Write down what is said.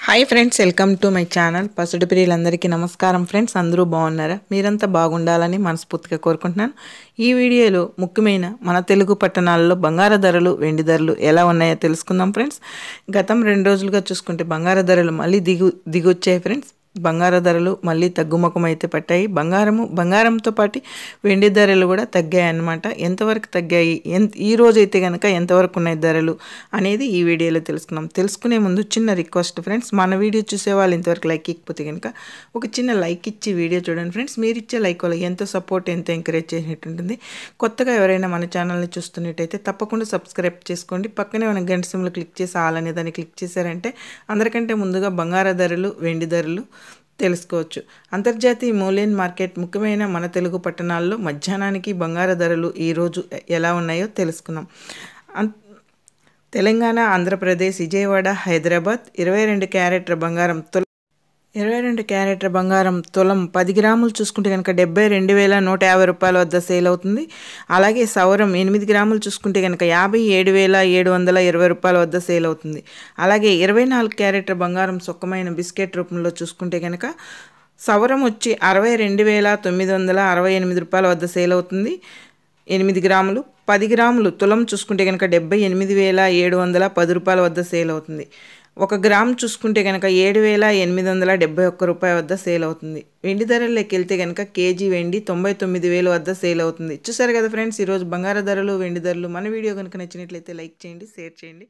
Hi friends, welcome to my channel. పసుడు ప్రియులందరికీ నమస్కారం ఫ్రెండ్స్. అందరూ బాగున్నారా? మీరంతా బాగుండాలని మనస్ఫూర్తిగా కోరుకుంటున్నాను. ఈ వీడియోలో ముఖ్యమైన మన తెలుగు పట్టణాల్లో బంగారు ధరలు, వెండి ధరలు ఎలా ఉన్నాయో తెలుసుకుందాం ఫ్రెండ్స్. గతం 2 రోజులుగా చూసుకుంటే బంగారు ధరలు మళ్ళీ దిగొచ్చాయి ఫ్రెండ్స్. బంగారు ధరలు మళ్ళీ తగ్గుముఖం అయితే పట్టాయి. బంగారంతో పాటు వెండి ధరలు కూడా తగ్గాయి అన్నమాట. ఎంతవరకు తగ్గాయి, ఈ రోజు అయితే కనుక ఎంతవరకు ఉన్నాయి ధరలు అనేది ఈ వీడియోలో తెలుసుకునే ముందు చిన్న రిక్వెస్ట్ ఫ్రెండ్స్, మన వీడియో చూసే వాళ్ళు ఇంతవరకు లైక్ ఇవ్వకపోతే కనుక ఒక చిన్న లైక్ ఇచ్చి వీడియో చూడండి ఫ్రెండ్స్. మీరు ఇచ్చే లైక్ వల్ల ఎంతో సపోర్ట్, ఎంతో ఎంకరేజ్ చేసినట్టు ఉంటుంది. కొత్తగా ఎవరైనా మన ఛానల్ని చూస్తున్నట్టయితే తప్పకుండా సబ్స్క్రైబ్ చేసుకోండి. పక్కనే మన గంట సింబల్ క్లిక్ చేసి ఆల్ అనే దాన్ని క్లిక్ చేశారంటే అందరికంటే ముందుగా బంగారు ధరలు, వెండి ధరలు తెలుసుకోవచ్చు. అంతర్జాతీయ మూల్యం మార్కెట్ ముఖ్యమైన మన తెలుగు పట్టణాల్లో మధ్యాహ్నానికి బంగారు ధరలు ఈరోజు ఎలా ఉన్నాయో తెలుసుకుందాం. తెలంగాణ, ఆంధ్రప్రదేశ్, విజయవాడ, హైదరాబాద్ 22 క్యారెట్ల బంగారం 22 క్యారెట్ల బంగారం తులం 10 గ్రాములు చూసుకుంటే కనుక 72,150 రూపాయల వద్ద సేల్ అవుతుంది. అలాగే సవరం 8 గ్రాములు చూసుకుంటే కనుక 57,720 రూపాయల వద్ద సేల్ అవుతుంది. అలాగే 24 క్యారెట్ల బంగారం సొక్కమైన బిస్కెట్ రూపంలో చూసుకుంటే కనుక సవరం వచ్చి 62,968 రూపాయల వద్ద సేల్ అవుతుంది. 8 గ్రాములు. 10 గ్రాములు తులం చూసుకుంటే కనుక 78,710 రూపాయల వద్ద సేల్ అవుతుంది. 1 గ్రామ్ చూసుకుంటే కనుక 7,871 రూపాయల వద్ద సేల్ అవుతుంది. వెండి ధరల్లోకి వెళ్తే కనుక కేజీ వెండి 99,000 వద్ద సేల్ అవుతుంది. చూసారు కదా ఫ్రెండ్స్, ఈరోజు బంగారు ధరలు, వెండి ధరలు. మన వీడియో కనుక నచ్చినట్లయితే లైక్ చేయండి, షేర్ చేయండి.